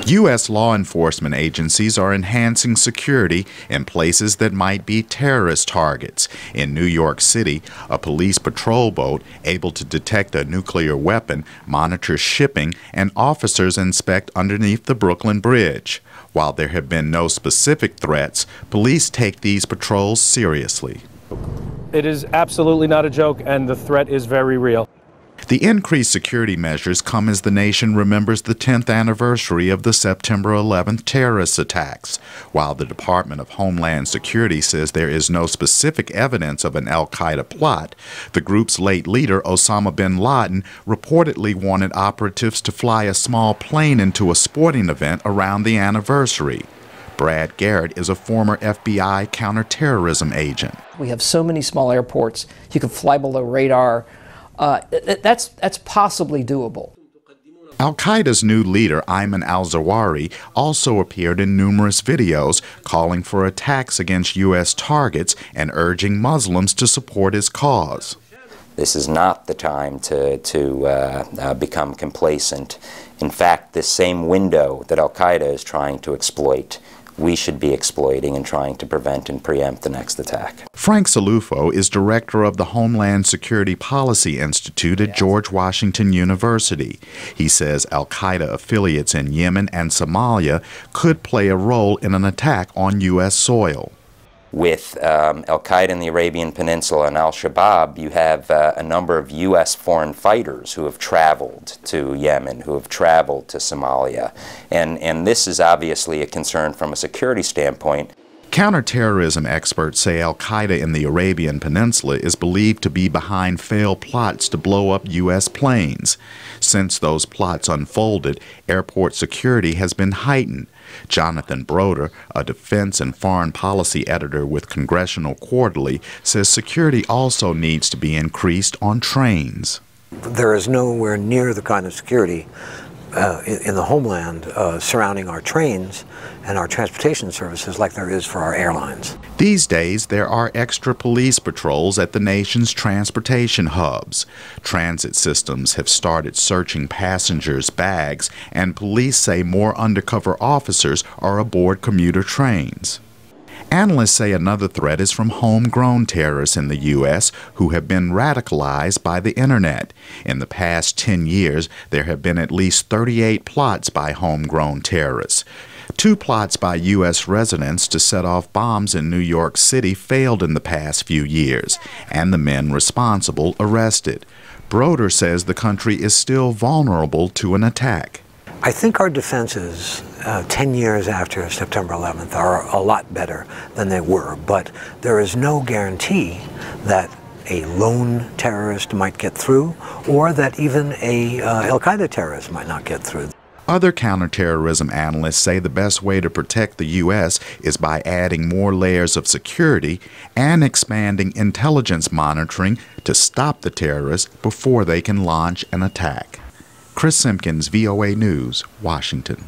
U.S. law enforcement agencies are enhancing security in places that might be terrorist targets. In New York City, a police patrol boat able to detect a nuclear weapon monitors shipping, and officers inspect underneath the Brooklyn Bridge. While there have been no specific threats, police take these patrols seriously. It is absolutely not a joke, and the threat is very real. The increased security measures come as the nation remembers the 10th anniversary of the September 11th terrorist attacks. While the Department of Homeland Security says there is no specific evidence of an al-Qaeda plot, the group's late leader, Osama bin Laden, reportedly wanted operatives to fly a small plane into a sporting event around the anniversary. Brad Garrett is a former FBI counterterrorism agent. We have so many small airports, you can fly below radar. That's possibly doable. Al-Qaeda's new leader, Ayman al-Zawahiri, also appeared in numerous videos calling for attacks against U.S. targets and urging Muslims to support his cause. This is not the time to become complacent. In fact, this same window that Al-Qaeda is trying to exploit, we should be exploiting and trying to prevent and preempt the next attack. Frank Salufo is director of the Homeland Security Policy Institute at George Washington University. He says al-Qaeda affiliates in Yemen and Somalia could play a role in an attack on U.S. soil. With al-Qaeda in the Arabian Peninsula and al-Shabaab, you have a number of U.S. foreign fighters who have traveled to Yemen, who have traveled to Somalia. And this is obviously a concern from a security standpoint. Counterterrorism experts say al-Qaeda in the Arabian Peninsula is believed to be behind failed plots to blow up U.S. planes. Since those plots unfolded, airport security has been heightened. Jonathan Broder, a defense and foreign policy editor with Congressional Quarterly, says security also needs to be increased on trains. There is nowhere near the kind of security in the homeland surrounding our trains and our transportation services like there is for our airlines. These days, there are extra police patrols at the nation's transportation hubs. Transit systems have started searching passengers' bags, and police say more undercover officers are aboard commuter trains. Analysts say another threat is from homegrown terrorists in the U.S. who have been radicalized by the Internet. In the past 10 years, there have been at least 38 plots by homegrown terrorists. 2 plots by U.S. residents to set off bombs in New York City failed in the past few years, and the men responsible arrested. Broder says the country is still vulnerable to an attack. I think our defenses 10 years after September 11th are a lot better than they were, but there is no guarantee that a lone terrorist might get through or that even a al-Qaeda terrorist might not get through. Other counterterrorism analysts say the best way to protect the U.S. is by adding more layers of security and expanding intelligence monitoring to stop the terrorists before they can launch an attack. Chris Simpkins, VOA News, Washington.